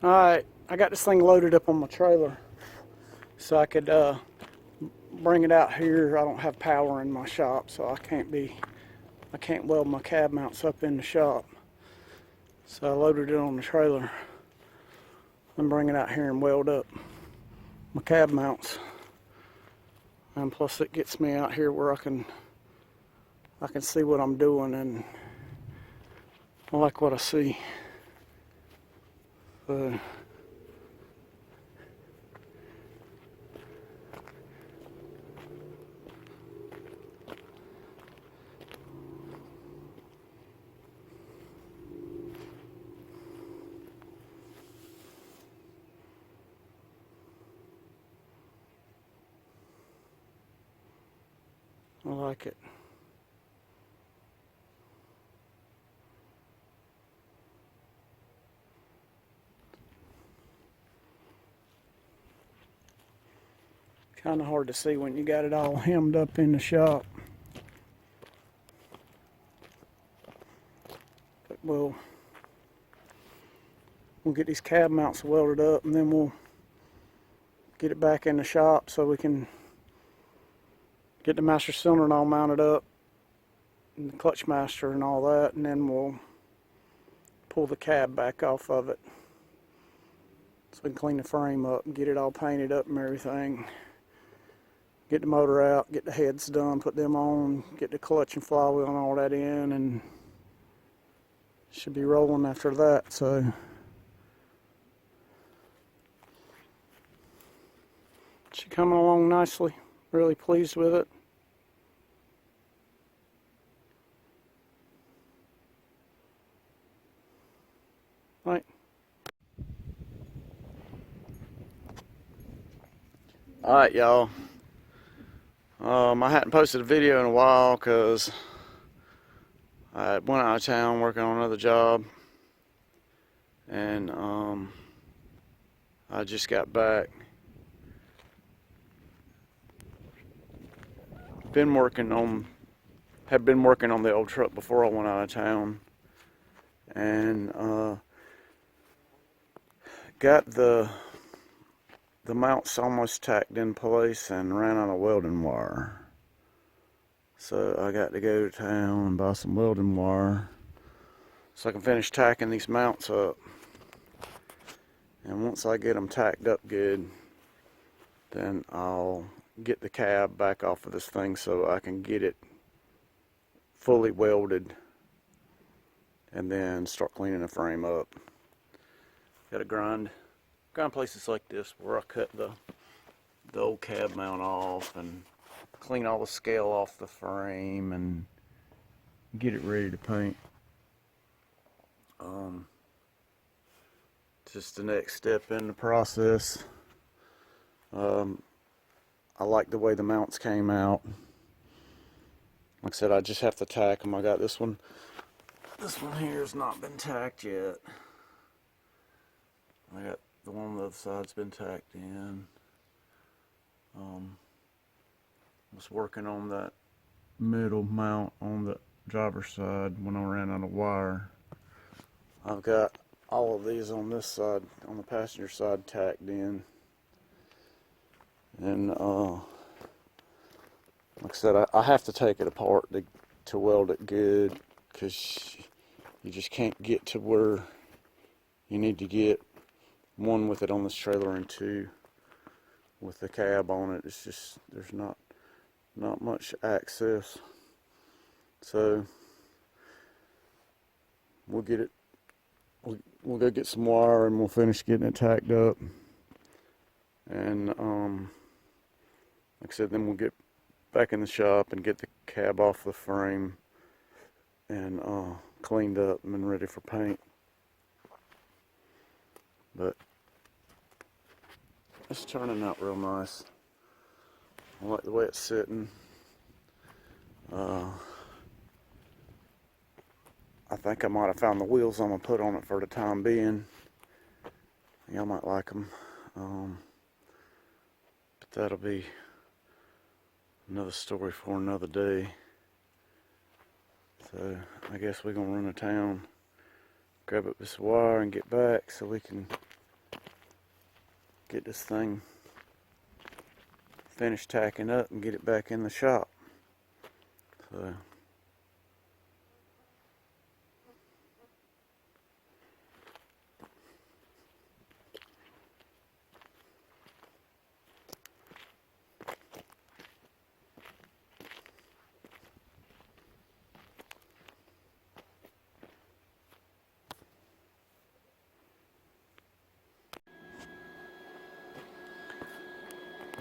Alright, I got this thing loaded up on my trailer so I could bring it out here. I don't have power in my shop, so I can't weld my cab mounts up in the shop. So I loaded it on the trailer and bring it out here and weld up my cab mounts. And plus it gets me out here where I can see what I'm doing, and I like what I see. So I like it. Kind of hard to see when you got it all hemmed up in the shop. But we'll get these cab mounts welded up, and then we'll get it back in the shop so we can get the master cylinder and all mounted up, and the clutch master and all that, and then we'll pull the cab back off of it so we can clean the frame up and get it all painted up and everything. Get the motor out, get the heads done, put them on, get the clutch and flywheel and all that in, and should be rolling after that. So she's coming along nicely. Really pleased with it. Right. Alright, y'all. I hadn't posted a video in a while because I went out of town working on another job, and I just got back. Had been working on the old truck before I went out of town, and got the mounts almost tacked in place and ran out of welding wire. So I got to go to town and buy some welding wire so I can finish tacking these mounts up. And once I get them tacked up good, then I'll get the cab back off of this thing so I can get it fully welded and then start cleaning the frame up. Got to grind places like this where I cut the old cab mount off and clean all the scale off the frame and get it ready to paint. Just the next step in the process. I like the way the mounts came out. Like I said, I just have to tack them. I got this one. This one here has not been tacked yet. I got the one on the other side's been tacked in. Was working on that middle mount on the driver's side when I ran out of wire. I've got all of these on this side, on the passenger side, tacked in. And like I said, I have to take it apart to weld it good, because you just can't get to where you need to get, one with it on this trailer and two with the cab on it. It's just, there's not much access. So we'll get it, we'll go get some wire and we'll finish getting it tacked up. And like I said, then we'll get back in the shop and get the cab off the frame and cleaned up and ready for paint. But it's turning out real nice. I like the way it's sitting. I think I might have found the wheels I'm going to put on it for the time being. Y'all might like them. But that'll be another story for another day. So I guess we're going to run to town, grab up this wire and get back so we can get this thing finished tacking up and get it back in the shop. So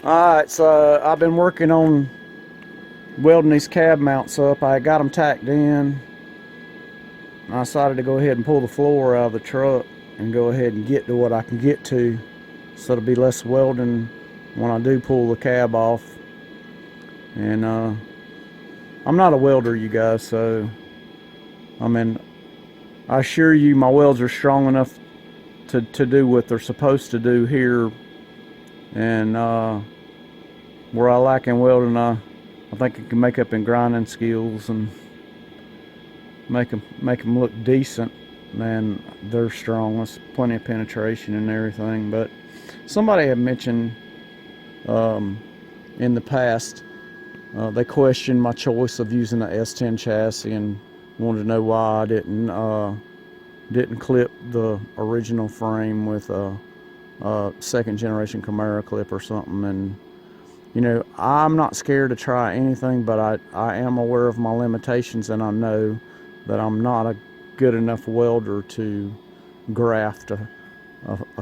alright, so I've been working on welding these cab mounts up. I got them tacked in. I decided to go ahead and pull the floor out of the truck and go ahead and get to what I can get to, so it'll be less welding when I do pull the cab off. And I'm not a welder, you guys, so I mean, I assure you my welds are strong enough to do what they're supposed to do here. And where I lack in welding, I think I can make up in grinding skills and make them look decent. Man, they're strong. There's plenty of penetration and everything. But somebody had mentioned in the past, they questioned my choice of using the S10 chassis and wanted to know why I didn't clip the original frame with a second generation Camaro clip or something. And you know, I'm not scared to try anything, but I am aware of my limitations, and I know that I'm not a good enough welder to graft a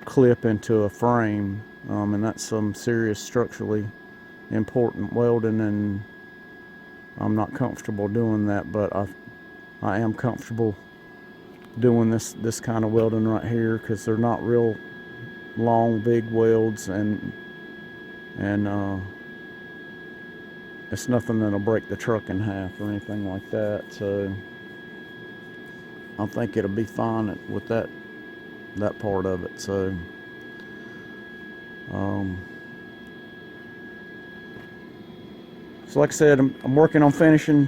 clip into a frame, and that's some serious structurally important welding, and I'm not comfortable doing that. But I am comfortable doing this kind of welding right here, because they're not real long big welds, and it's nothing that'll break the truck in half or anything like that. So I think it'll be fine with that part of it. So so like I said, I'm working on finishing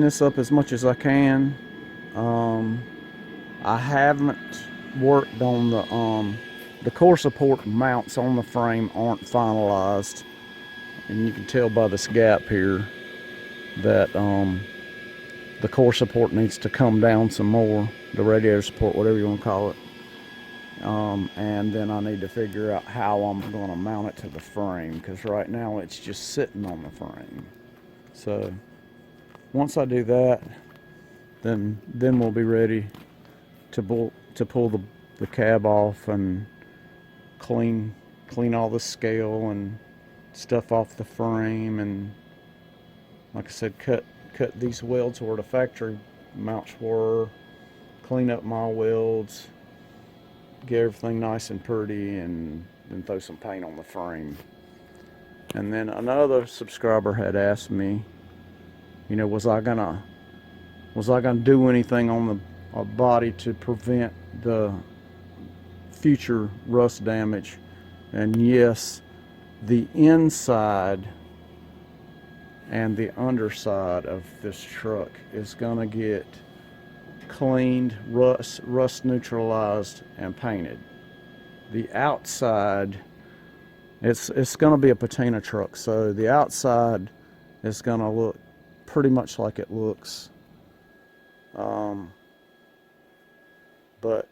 this up as much as I can. I haven't worked on the core support mounts on the frame aren't finalized, and you can tell by this gap here that the core support needs to come down some more, the radiator support, whatever you want to call it. And then I need to figure out how I'm going to mount it to the frame, because right now it's just sitting on the frame. So once I do that, then we'll be ready to pull the cab off and clean all the scale and stuff off the frame, and like I said, cut these welds where the factory mounts were, clean up my welds, get everything nice and pretty, and then throw some paint on the frame. And then another subscriber had asked me, you know, was I gonna do anything on the body to prevent the future rust damage? And yes, the inside and the underside of this truck is gonna get cleaned, rust neutralized, and painted. The outside, it's gonna be a patina truck, so the outside is gonna look pretty much like it looks. But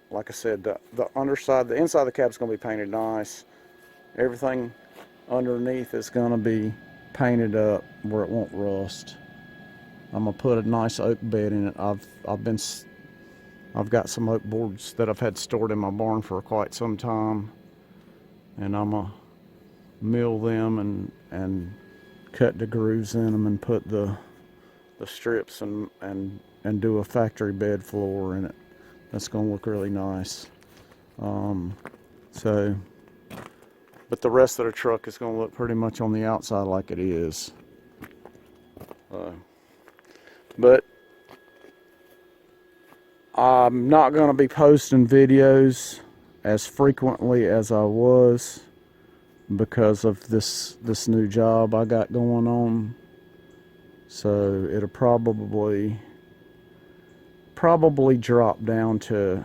like I said, the underside, the inside of the cab is gonna be painted nice. Everything underneath is gonna be painted up where it won't rust. I'm gonna put a nice oak bed in it. I've got some oak boards that I've had stored in my barn for quite some time, and I'm gonna mill them and cut the grooves in them and put the strips and do a factory bed floor in it. That's gonna look really nice. But the rest of the truck is gonna look pretty much on the outside like it is. But I'm not gonna be posting videos as frequently as I was because of this new job I got going on. So it'll probably drop down to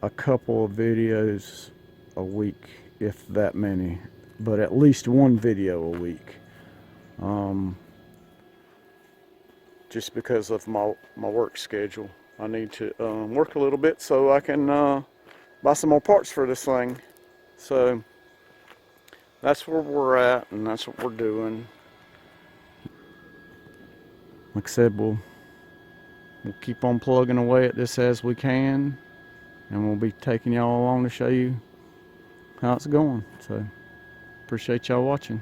a couple of videos a week, if that many, but at least one video a week. Just because of my work schedule. I need to work a little bit so I can buy some more parts for this thing. So that's where we're at, and that's what we're doing. Like I said, we'll keep on plugging away at this as we can, and we'll be taking y'all along to show you how it's going. So appreciate y'all watching.